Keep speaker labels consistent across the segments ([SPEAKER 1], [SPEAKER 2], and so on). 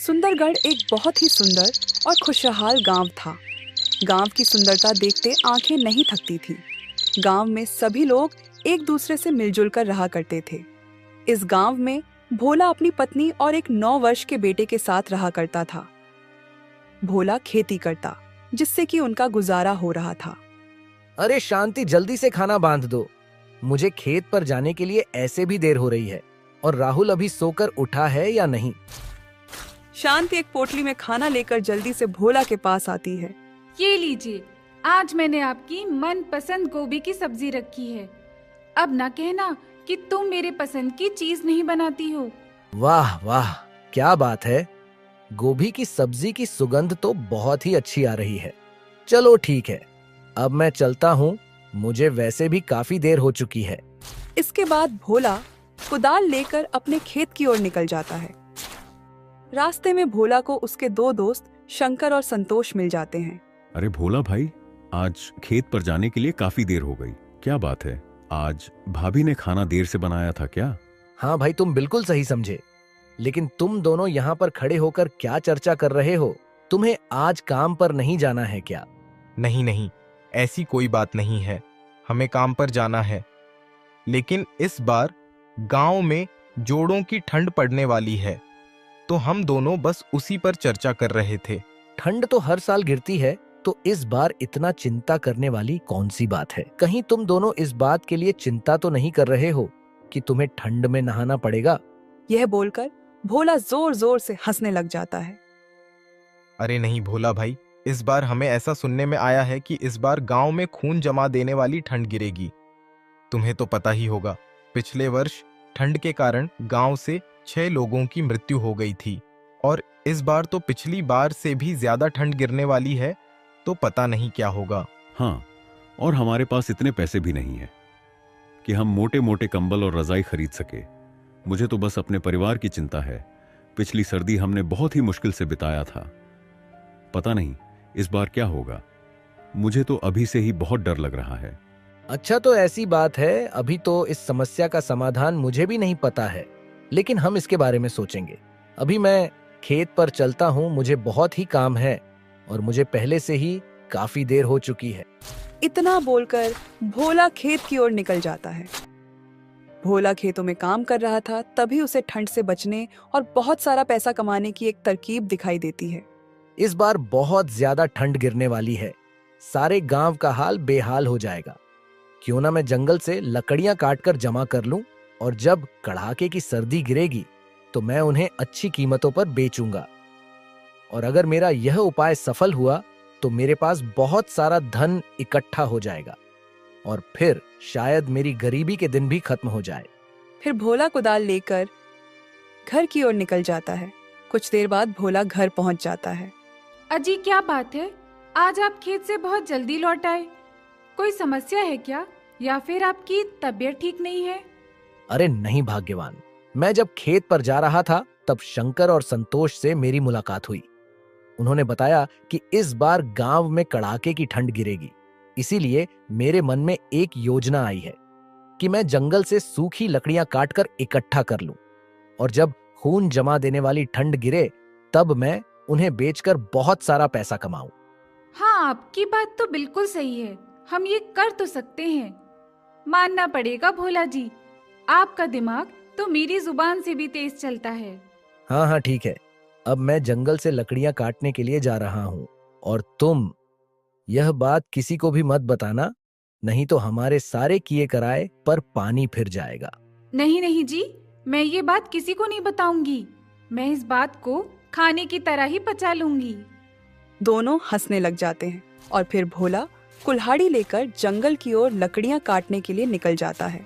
[SPEAKER 1] सुंदरगढ़ एक बहुत ही सुंदर और खुशहाल गांव था। गांव की सुंदरता देखते आंखें नहीं थकती थी। गांव में सभी लोग एक दूसरे से मिलजुल कर रहा करते थे। इस गांव में भोला अपनी पत्नी और एक 9 वर्ष के बेटे के साथ रहा करता था। भोला खेती करता, जिससे कि उनका गुजारा हो रहा था।
[SPEAKER 2] अरे शांति, जल्दी से खाना बांध दो। मुझे खेत पर जाने के लिए ऐसे भी देर हो रही है। और राहुल अभी सोकर उठा है या नहीं?
[SPEAKER 1] शांति एक पोटली में खाना लेकर जल्दी से भोला के पास आती है।
[SPEAKER 3] ये लीजिए, आज मैंने आपकी मनपसंद गोभी की सब्जी रखी है। अब ना कहना कि तुम मेरे पसंद की चीज नहीं बनाती हो।
[SPEAKER 2] वाह वाह, क्या बात है। गोभी की सब्जी की सुगंध तो बहुत ही अच्छी आ रही है। चलो ठीक है, अब मैं चलता हूँ। मुझे वैसे भी काफी देर हो चुकी है।
[SPEAKER 1] इसके बाद भोला कुदाल लेकर अपने खेत की ओर निकल जाता है। रास्ते में भोला को उसके 2 दोस्त शंकर और संतोष मिल जाते हैं।
[SPEAKER 4] अरे भोला भाई, आज खेत पर जाने के लिए काफी देर हो गई। क्या बात है, आज भाभी ने खाना देर से बनाया था क्या?
[SPEAKER 2] हाँ भाई, तुम बिल्कुल सही समझे। लेकिन तुम दोनों यहाँ पर खड़े होकर क्या चर्चा कर रहे हो? तुम्हें आज काम पर नहीं जाना है क्या?
[SPEAKER 5] नहीं नहीं, ऐसी कोई बात नहीं है। हमें काम पर जाना है, लेकिन इस बार गांव में जोड़ों की ठंड पड़ने वाली है, तो हम दोनों बस उसी पर चर्चा कर रहे थे।
[SPEAKER 2] ठंड तो हर साल गिरती है, तो इस बार इतना चिंता करने वाली कौन सी बात है? कहीं तुम दोनों इस बात के लिए चिंता तो नहीं कर रहे हो कि तुम्हें ठंड में नहाना पड़ेगा?
[SPEAKER 1] यह बोलकर भोला जोर जोर से हंसने लग जाता है।
[SPEAKER 5] अरे नहीं भोला भाई, इस बार हमें ऐसा सुनने में आया है कि इस बार गांव में खून जमा देने वाली ठंड गिरेगी। तुम्हें तो पता ही होगा, पिछले वर्ष ठंड के कारण गांव से 6 लोगों की मृत्यु हो गई थी, और इस बार तो पिछली बार से भी ज्यादा ठंड गिरने वाली है, तो पता नहीं क्या होगा।
[SPEAKER 4] हाँ, और हमारे पास इतने पैसे भी नहीं है कि हम मोटे मोटे कंबल और रजाई खरीद सके। मुझे तो बस अपने परिवार की चिंता है। पिछली सर्दी हमने बहुत ही मुश्किल से बिताया था। पता नहीं इस बार क्या होगा। मुझे तो अभी से ही बहुत डर लग रहा है।
[SPEAKER 2] अच्छा, तो ऐसी बात है। अभी तो इस समस्या का समाधान मुझे भी नहीं पता है, लेकिन हम इसके बारे में सोचेंगे। अभी मैं खेत पर चलता हूँ, मुझे बहुत ही काम है और मुझे पहले से ही काफी देर हो चुकी है।
[SPEAKER 1] इतना बोलकर भोला खेत की ओर निकल जाता है। भोला खेतों में काम कर रहा था, तभी उसे ठंड से बचने और बहुत सारा पैसा कमाने की एक तरकीब दिखाई देती है।
[SPEAKER 2] इस बार बहुत ज्यादा ठंड गिरने वाली है। सारे गांव का हाल बेहाल हो जाएगा। क्यों ना मैं जंगल से लकड़ियां काटकर जमा कर लूं, और जब कड़ाके की सर्दी गिरेगी तो मैं उन्हें अच्छी कीमतों पर बेचूंगा। और अगर मेरा यह उपाय सफल हुआ तो मेरे पास बहुत सारा धन इकट्ठा हो जाएगा, और फिर शायद मेरी गरीबी के दिन भी खत्म हो जाए।
[SPEAKER 1] फिर भोला कुदाल लेकर घर की ओर निकल जाता है। कुछ देर बाद भोला घर पहुंच जाता है।
[SPEAKER 3] अजी, क्या बात है, आज आप खेत से बहुत जल्दी लौट आए। कोई समस्या है क्या, या फिर आपकी तबीयत ठीक नहीं है?
[SPEAKER 2] अरे नहीं भाग्यवान, मैं जब खेत पर जा रहा था तब शंकर और संतोष से मेरी मुलाकात हुई। उन्होंने बताया कि इस बार गांव में कड़ाके की ठंड गिरेगी। इसीलिए मेरे मन में एक योजना आई है कि मैं जंगल से सूखी लकड़ियां काटकर इकट्ठा कर लूं, और जब खून जमा देने वाली ठंड गिरे तब मैं उन्हें बेचकर बहुत सारा पैसा कमाऊं।
[SPEAKER 3] हाँ, आपकी बात तो बिल्कुल सही है। हम ये कर तो सकते हैं। मानना पड़ेगा भोला जी, आपका दिमाग तो मेरी जुबान से भी तेज चलता है।
[SPEAKER 2] हाँ हाँ ठीक है, अब मैं जंगल से लकड़ियां काटने के लिए जा रहा हूँ, और तुम यह बात किसी को भी मत बताना, नहीं तो हमारे सारे किए कराए पर पानी फिर जाएगा।
[SPEAKER 3] नहीं नहीं जी, मैं ये बात किसी को नहीं बताऊंगी। मैं इस बात को खाने की तरह ही पचा लूंगी।
[SPEAKER 1] दोनों हंसने लग जाते हैं, और फिर भोला कुल्हाड़ी लेकर जंगल की ओर लकड़ियां काटने के लिए निकल जाता है।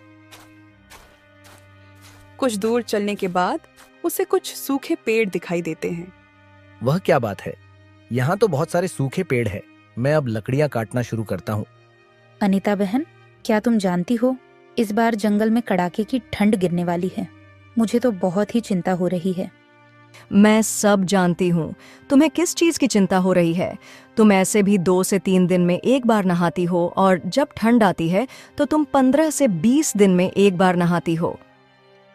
[SPEAKER 1] कुछ दूर चलने के बाद उसे कुछ सूखे पेड़ दिखाई देते हैं।
[SPEAKER 2] वह क्या बात है, यहाँ तो बहुत सारे सूखे पेड़ हैं। मैं अब लकड़ियां काटना शुरू करता हूँ।
[SPEAKER 6] अनीता बहन, क्या तुम जानती हो, इस बार जंगल में कड़ाके की ठंड गिरने वाली है। मुझे तो बहुत ही चिंता हो रही है।
[SPEAKER 7] मैं सब जानती हूँ। तुम्हें किस चीज की चिंता हो रही है? तुम ऐसे भी 2 से 3 दिन में एक बार नहाती हो, और जब ठंड आती है तो तुम 15 से 20 दिन में एक बार नहाती हो।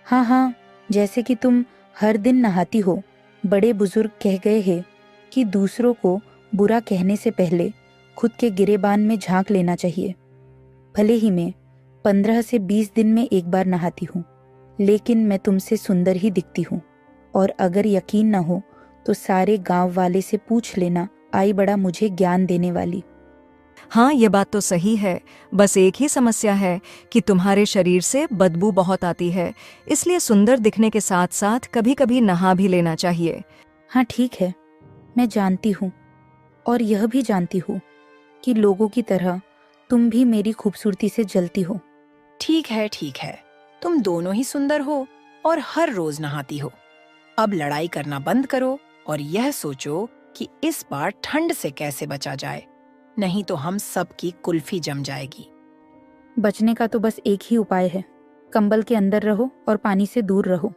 [SPEAKER 6] हाँ हाँ, जैसे कि तुम हर दिन नहाती हो, बड़े बुजुर्ग कह गए हैं कि दूसरों को बुरा कहने से पहले खुद के गिरेबान में झांक लेना चाहिए। भले ही मैं 15 से 20 दिन में एक बार नहाती हूँ, लेकिन मैं तुमसे सुंदर ही दिखती हूँ। और अगर यकीन न हो तो सारे गांव वाले से पूछ लेना, आई बड़ा मुझे ज्ञान देने वाली।
[SPEAKER 7] हाँ, ये बात तो सही है। बस एक ही समस्या है कि तुम्हारे शरीर से बदबू बहुत आती है, इसलिए सुंदर दिखने के साथ साथ कभी कभी नहा भी लेना चाहिए।
[SPEAKER 6] हाँ ठीक है, मैं जानती हूँ, और यह भी जानती हूँ कि लोगों की तरह तुम भी मेरी खूबसूरती से जलती हो।
[SPEAKER 8] ठीक है, तुम दोनों ही सुंदर हो और हर रोज नहाती हो। अब लड़ाई करना बंद करो और यह सोचो कि इस बार ठंड से कैसे बचा जाए, नहीं तो हम सबकी कुल्फी जम जाएगी।
[SPEAKER 6] बचने का तो बस एक ही उपाय है, कंबल के अंदर रहो और पानी से दूर रहो।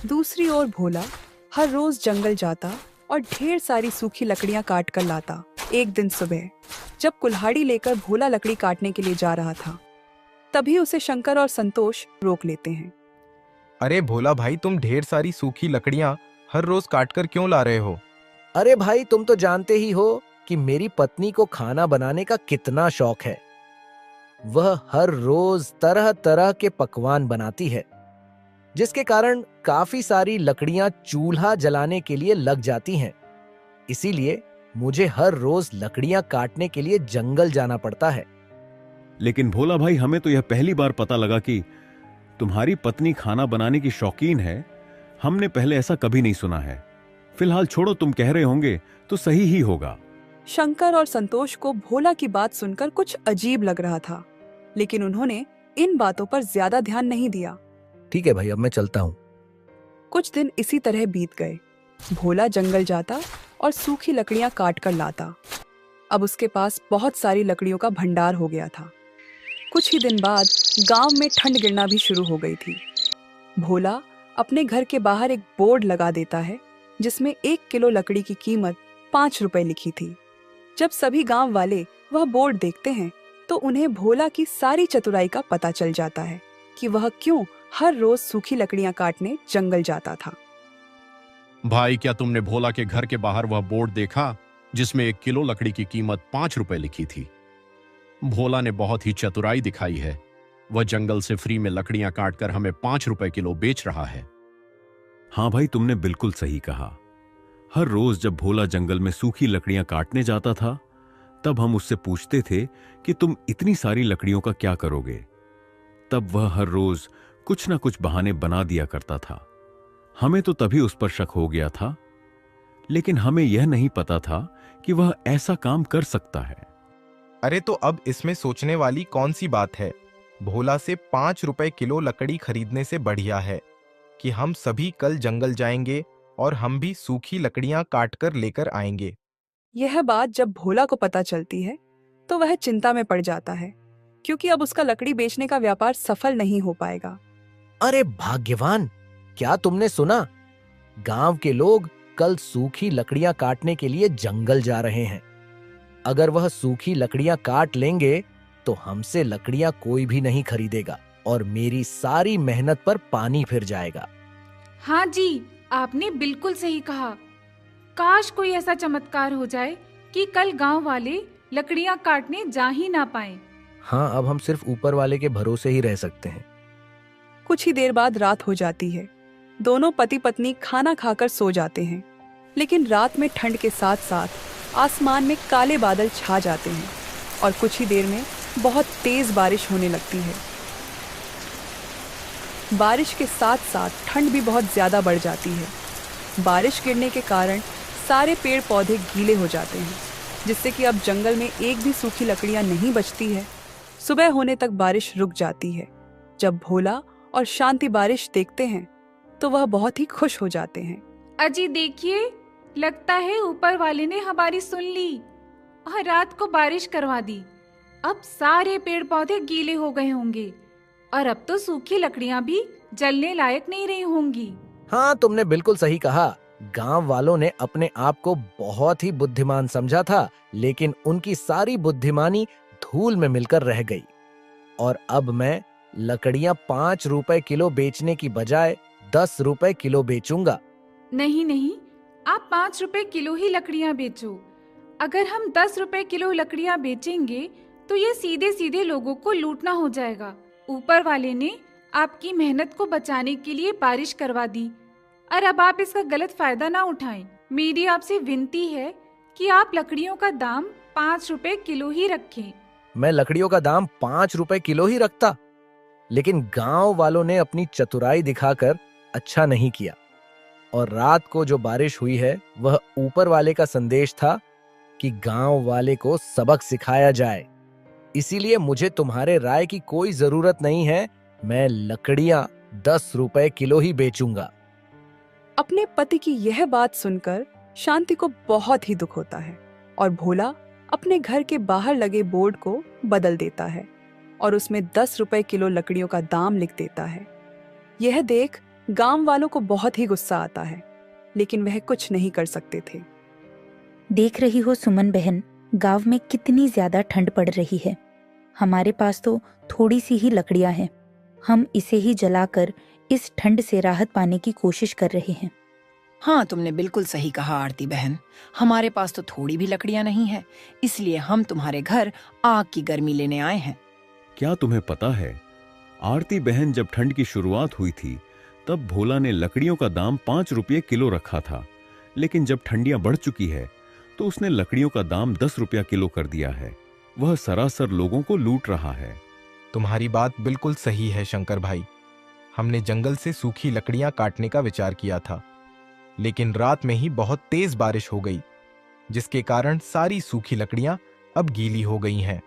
[SPEAKER 1] दूसरी ओर भोला हर रोज जंगल जाता और ढेर सारी सूखी लकड़ियां काट कर लाता। एक दिन सुबह जब कुल्हाड़ी लेकर भोला लकड़ी काटने के लिए जा रहा था, तभी उसे शंकर और संतोष रोक लेते हैं।
[SPEAKER 5] अरे भोला भाई, तुम ढेर सारी सूखी लकड़ियां हर रोज काटकर क्यों ला रहे हो?
[SPEAKER 2] अरे भाई, तुम तो जानते ही हो कि मेरी पत्नी को खाना बनाने का कितना शौक है। वह हर रोज तरह तरह के पकवान बनाती है, जिसके कारण काफी सारी लकड़ियां चूल्हा जलाने के लिए लग जाती हैं। इसीलिए मुझे हर रोज लकड़ियां काटने के लिए जंगल जाना पड़ता है।
[SPEAKER 4] लेकिन भोला भाई, हमें तो यह पहली बार पता लगा कि तुम्हारी पत्नी खाना बनाने की शौकीन है। हमने पहले ऐसा कभी नहीं सुना है। फिलहाल छोड़ो, तुम कह रहे होंगे तो सही ही होगा।
[SPEAKER 1] शंकर और संतोष को भोला की बात सुनकर कुछ अजीब लग रहा था, लेकिन उन्होंने इन बातों पर ज्यादा ध्यान नहीं दिया।
[SPEAKER 2] ठीक है भाई, अब मैं चलता हूँ।
[SPEAKER 1] कुछ दिन इसी तरह बीत गए। भोला जंगल जाता और सूखी लकड़ियां काट कर लाता। अब उसके पास बहुत सारी लकड़ियों का भंडार हो गया था। कुछ ही दिन बाद गांव में ठंड गिरना भी शुरू हो गई थी। भोला अपने घर के बाहर एक बोर्ड लगा देता है, जिसमें 1 किलो लकड़ी की कीमत 5 रुपए लिखी थी। जब सभी गांव वाले वह बोर्ड देखते हैं तो उन्हें भोला की सारी चतुराई का पता चल जाता है कि वह क्यों हर रोज सूखी लकड़ियां काटने जंगल जाता था।
[SPEAKER 9] भाई, क्या तुमने भोला के घर के बाहर वह बोर्ड देखा जिसमें 1 किलो लकड़ी की कीमत 5 रुपए लिखी थी? भोला ने बहुत ही चतुराई दिखाई है। वह जंगल से फ्री में लकड़ियां काटकर हमें 5 रुपए किलो बेच रहा है।
[SPEAKER 4] हाँ भाई, तुमने बिल्कुल सही कहा। हर रोज जब भोला जंगल में सूखी लकड़ियां काटने जाता था, तब हम उससे पूछते थे कि तुम इतनी सारी लकड़ियों का क्या करोगे। तब वह हर रोज कुछ ना कुछ बहाने बना दिया करता था। हमें तो तभी उस पर शक हो गया था, लेकिन हमें यह नहीं पता था कि वह ऐसा काम कर सकता है।
[SPEAKER 5] अरे तो अब इसमें सोचने वाली कौन सी बात है? भोला से 5 रुपए किलो लकड़ी खरीदने से बढ़िया है कि हम सभी कल जंगल जाएंगे और हम भी सूखी लकड़ियां काट कर लेकर आएंगे।
[SPEAKER 1] यह बात जब भोला को पता चलती है तो वह चिंता में पड़ जाता है, क्योंकि अब उसका लकड़ी बेचने का व्यापार सफल नहीं हो पाएगा।
[SPEAKER 2] अरे भाग्यवान, क्या तुमने सुना? गांव के लोग कल सूखी लकड़ियां काटने के लिए जंगल जा रहे हैं। अगर वह सूखी लकड़ियां काट लेंगे तो हमसे लकड़ियां कोई भी नहीं खरीदेगा और मेरी सारी मेहनत पर पानी फिर जाएगा।
[SPEAKER 3] हाँ जी, आपने बिल्कुल सही कहा। काश कोई ऐसा चमत्कार हो जाए कि कल गांव वाले लकड़ियां काटने जा ही ना पाएं।
[SPEAKER 2] हाँ, अब हम सिर्फ ऊपर वाले के भरोसे ही रह सकते हैं।
[SPEAKER 1] कुछ ही देर बाद रात हो जाती है। दोनों पति पत्नी खाना खाकर सो जाते हैं, लेकिन रात में ठंड के साथ साथ आसमान में काले बादल छा जाते हैं और कुछ ही देर में बहुत तेज बारिश होने लगती है। बारिश के साथ साथ ठंड भी बहुत ज्यादा बढ़ जाती है। बारिश गिरने के कारण सारे पेड़ पौधे गीले हो जाते हैं, जिससे कि अब जंगल में एक भी सूखी लकड़ियां नहीं बचती है। सुबह होने तक बारिश रुक जाती है। जब भोला और शांति बारिश देखते हैं तो वह बहुत ही खुश हो जाते हैं।
[SPEAKER 3] अजी देखिए, लगता है ऊपर वाले ने हमारी सुन ली और रात को बारिश करवा दी। अब सारे पेड़ पौधे गीले हो गए होंगे और अब तो सूखी लकड़ियां भी जलने लायक नहीं रही होंगी।
[SPEAKER 2] हाँ, तुमने बिल्कुल सही कहा। गांव वालों ने अपने आप को बहुत ही बुद्धिमान समझा था, लेकिन उनकी सारी बुद्धिमानी धूल में मिलकर रह गई। और अब मैं लकड़ियां 5 रुपए किलो बेचने की बजाय 10 रुपए किलो बेचूंगा।
[SPEAKER 3] नहीं नहीं, आप 5 रुपए किलो ही लकड़ियां बेचो। अगर हम 10 रुपए किलो लकड़ियां बेचेंगे तो ये सीधे सीधे लोगों को लूटना हो जाएगा। ऊपर वाले ने आपकी मेहनत को बचाने के लिए बारिश करवा दी, और अब आप इसका गलत फायदा ना उठाएं। मेरी आपसे विनती है कि आप लकड़ियों का दाम 5 रुपए किलो ही रखें।
[SPEAKER 2] मैं लकड़ियों का दाम 5 रुपए किलो ही रखता, लेकिन गांव वालों ने अपनी चतुराई दिखाकर अच्छा नहीं किया, और रात को जो बारिश हुई है वह ऊपर वाले का संदेश था कि गांव वाले को सबक सिखाया जाए। इसीलिए मुझे तुम्हारे राय की कोई जरूरत नहीं है। मैं लकड़ियां 10 रुपए किलो ही बेचूंगा।
[SPEAKER 1] अपने पति की यह बात सुनकर शांति को बहुत ही दुख होता है और भोला अपने घर के बाहर लगे बोर्ड को बदल देता है और उसमें 10 रुपए किलो लकड़ियों का दाम लिख देता है। यह देख गांव वालों को बहुत ही गुस्सा आता है, लेकिन वह कुछ नहीं कर सकते थे।
[SPEAKER 6] देख रही हो सुमन बहन, गांव में कितनी ज्यादा ठंड पड़ रही है। हमारे पास तो थोड़ी सी ही लकड़ियां हैं। हम इसे ही जलाकर इस ठंड से राहत पाने की कोशिश कर रहे हैं।
[SPEAKER 8] हाँ, तुमने बिल्कुल सही कहा आरती बहन। हमारे पास तो थोड़ी भी लकड़ियां नहीं है, इसलिए हम तुम्हारे घर आग की गर्मी लेने आए हैं।
[SPEAKER 4] क्या तुम्हें पता है, आरती बहन जब ठंड की शुरुआत हुई थी तब भोला ने लकड़ियों का दाम 5 रुपये किलो रखा था, लेकिन जब ठंडियां बढ़ चुकी है तो उसने लकड़ियों का दाम 10 रुपया किलो कर दिया है। वह सरासर लोगों को लूट रहा है।
[SPEAKER 5] तुम्हारी बात बिल्कुल सही है शंकर भाई। हमने जंगल से सूखी लकड़ियां काटने का विचार किया था, लेकिन रात में ही बहुत तेज बारिश हो गई, जिसके कारण सारी सूखी लकड़ियां अब गीली हो गई हैं।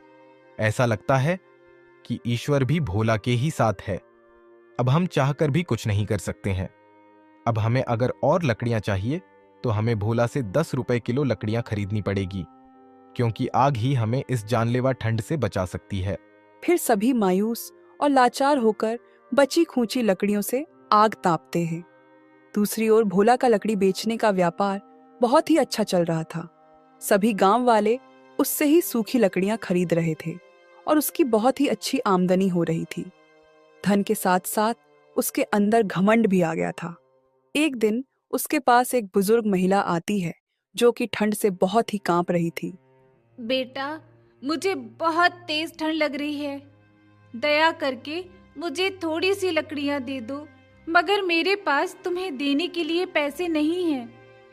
[SPEAKER 5] ऐसा लगता है कि ईश्वर भी भोला के ही साथ है। अब हम चाहकर भी कुछ नहीं कर सकते हैं। अब हमें अगर और लकड़ियां चाहिए तो हमें भोला से 10 रुपए किलो लकड़ियां खरीदनी पड़ेगी, क्योंकि आग ही हमें इस जानलेवा ठंड से बचा सकती है।
[SPEAKER 1] फिर सभी मायूस और लाचार होकर बची खूंची लकड़ियों से आग तापते हैं। दूसरी ओर भोला का लकड़ी बेचने का व्यापार बहुत ही अच्छा चल रहा था। सभी गांव वाले उससे ही सूखी लकड़ियां खरीद रहे थे और उसकी बहुत ही अच्छी आमदनी हो रही थी। धन के साथ साथ उसके अंदर घमंड भी आ गया था। एक दिन उसके पास एक बुजुर्ग महिला आती है जो कि ठंड से बहुत ही कांप रही थी।
[SPEAKER 3] बेटा, मुझे बहुत तेज ठंड लग रही है। दया करके मुझे थोड़ी सी लकड़ियां दे दो, मगर मेरे पास तुम्हें देने के लिए पैसे नहीं हैं।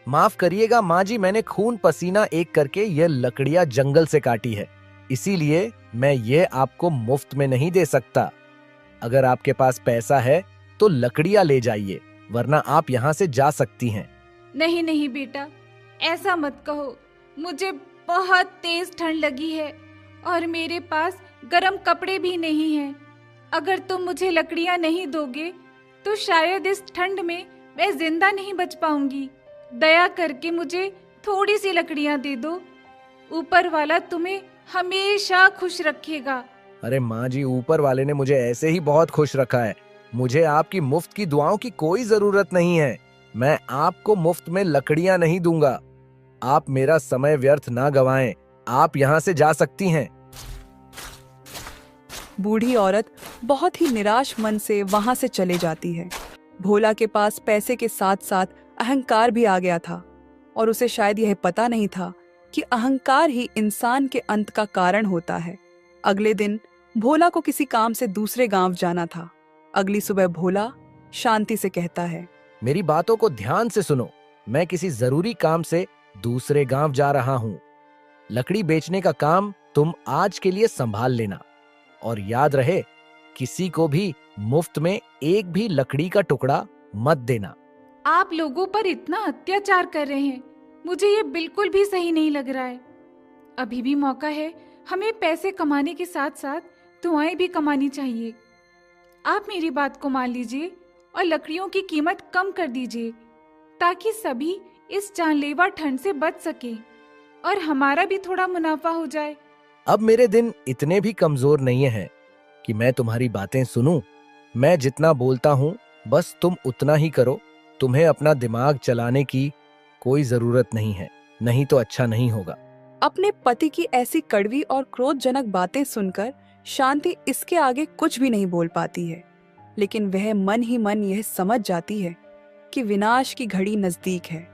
[SPEAKER 2] माफ करिएगा माँ जी, मैंने खून पसीना एक करके यह लकड़ियां जंगल से काटी है, इसीलिए मैं ये आपको मुफ्त में नहीं दे सकता। अगर आपके पास पैसा है तो लकड़ियां ले जाइए, वरना आप यहाँ से जा सकती हैं।
[SPEAKER 3] नहीं नहीं बेटा, ऐसा मत कहो। मुझे बहुत तेज ठंड लगी है और मेरे पास गर्म कपड़े भी नहीं हैं। अगर तुम मुझे लकड़ियां नहीं दोगे तो शायद इस ठंड में मैं जिंदा नहीं बच पाऊंगी। दया करके मुझे थोड़ी सी लकड़ियां दे दो। ऊपर वाला तुम्हें हमेशा खुश रखेगा।
[SPEAKER 2] अरे माँ जी, ऊपर वाले ने मुझे ऐसे ही बहुत खुश रखा है। मुझे आपकी मुफ्त की दुआओं की कोई जरूरत नहीं है। मैं आपको मुफ्त में लकड़ियां नहीं दूंगा। आप मेरा समय व्यर्थ ना गवाएं। आप यहाँ से जा सकती हैं।
[SPEAKER 1] बूढ़ी औरत बहुत ही निराश मन से वहां से चले जाती है। भोला के पास पैसे के साथ साथ अहंकार भी आ गया था और उसे शायद यह पता नहीं था कि अहंकार ही इंसान के अंत का कारण होता है। अगले दिन भोला को किसी काम से दूसरे गांव जाना था। अगली सुबह भोला शांति से कहता है,
[SPEAKER 2] मेरी बातों को ध्यान से सुनो। मैं किसी जरूरी काम से दूसरे गांव जा रहा हूँ। लकड़ी बेचने का काम तुम आज के लिए संभाल लेना, और याद रहे किसी को भी मुफ्त में एक भी लकड़ी का टुकड़ा मत देना।
[SPEAKER 3] आप लोगों पर इतना अत्याचार कर रहे हैं, मुझे ये बिल्कुल भी सही नहीं लग रहा है। अभी भी मौका है, हमें पैसे कमाने के साथ साथ दुआएं भी कमानी चाहिए। आप मेरी बात को मान लीजिए और लकड़ियों की कीमत कम कर दीजिए, ताकि सभी इस जानलेवा ठंड से बच सके और हमारा भी थोड़ा मुनाफा हो जाए।
[SPEAKER 2] अब मेरे दिन इतने भी कमजोर नहीं हैं कि मैं तुम्हारी बातें सुनूं। मैं जितना बोलता हूँ बस तुम उतना ही करो। तुम्हें अपना दिमाग चलाने की कोई जरूरत नहीं है, नहीं तो अच्छा नहीं होगा।
[SPEAKER 1] अपने पति की ऐसी कड़वी और क्रोधजनक बातें सुनकर शांति इसके आगे कुछ भी नहीं बोल पाती है। लेकिन वह मन ही मन यह समझ जाती है कि विनाश की घड़ी नजदीक है।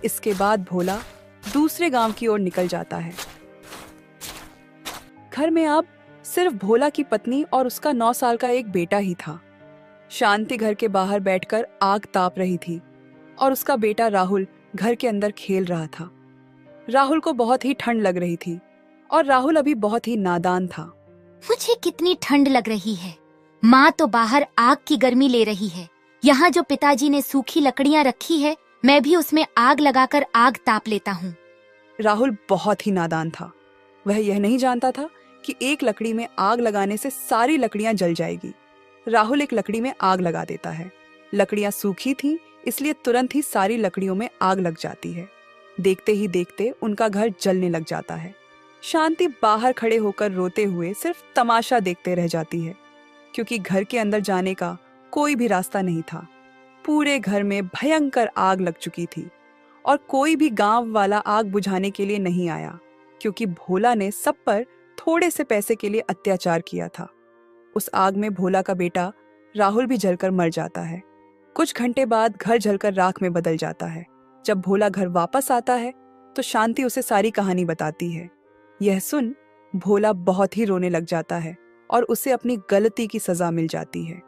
[SPEAKER 1] इसके बाद भोला दूसरे गांव की ओर निकल जाता है। घर में अब सिर्फ भोला की पत्नी और उसका 9 साल का एक बेटा ही था। शांति घर के बाहर बैठकर आग ताप रही थी और उसका बेटा राहुल घर के अंदर खेल रहा था। राहुल को बहुत ही ठंड लग रही थी और राहुल अभी बहुत ही नादान था।
[SPEAKER 10] मुझे कितनी ठंड लग रही है। माँ तो बाहर आग की गर्मी ले रही है। यहाँ जो पिताजी ने सूखी लकड़ियाँ रखी है, मैं भी उसमें आग लगाकर आग ताप लेता हूँ।
[SPEAKER 1] राहुल बहुत ही नादान था। वह यह नहीं जानता था कि एक लकड़ी में आग लगाने से सारी लकड़ियां जल जाएगी। राहुल एक लकड़ी में आग लगा देता है। लकड़ियां सूखी थीं, इसलिए तुरंत ही सारी लकड़ियों में आग लग जाती है। देखते ही देखते उनका घर जलने लग जाता है। शांति बाहर खड़े होकर रोते हुए सिर्फ तमाशा देखते रह जाती है, क्योंकि घर के अंदर जाने का कोई भी रास्ता नहीं था। पूरे घर में भयंकर आग लग चुकी थी और कोई भी गांव वाला आग बुझाने के लिए नहीं आया, क्योंकि भोला ने सब पर थोड़े से पैसे के लिए अत्याचार किया था। उस आग में भोला का बेटा राहुल भी जलकर मर जाता है। कुछ घंटे बाद घर जलकर राख में बदल जाता है। जब भोला घर वापस आता है तो शांति उसे सारी कहानी बताती है। यह सुन भोला बहुत ही रोने लग जाता है और उसे अपनी गलती की सजा मिल जाती है।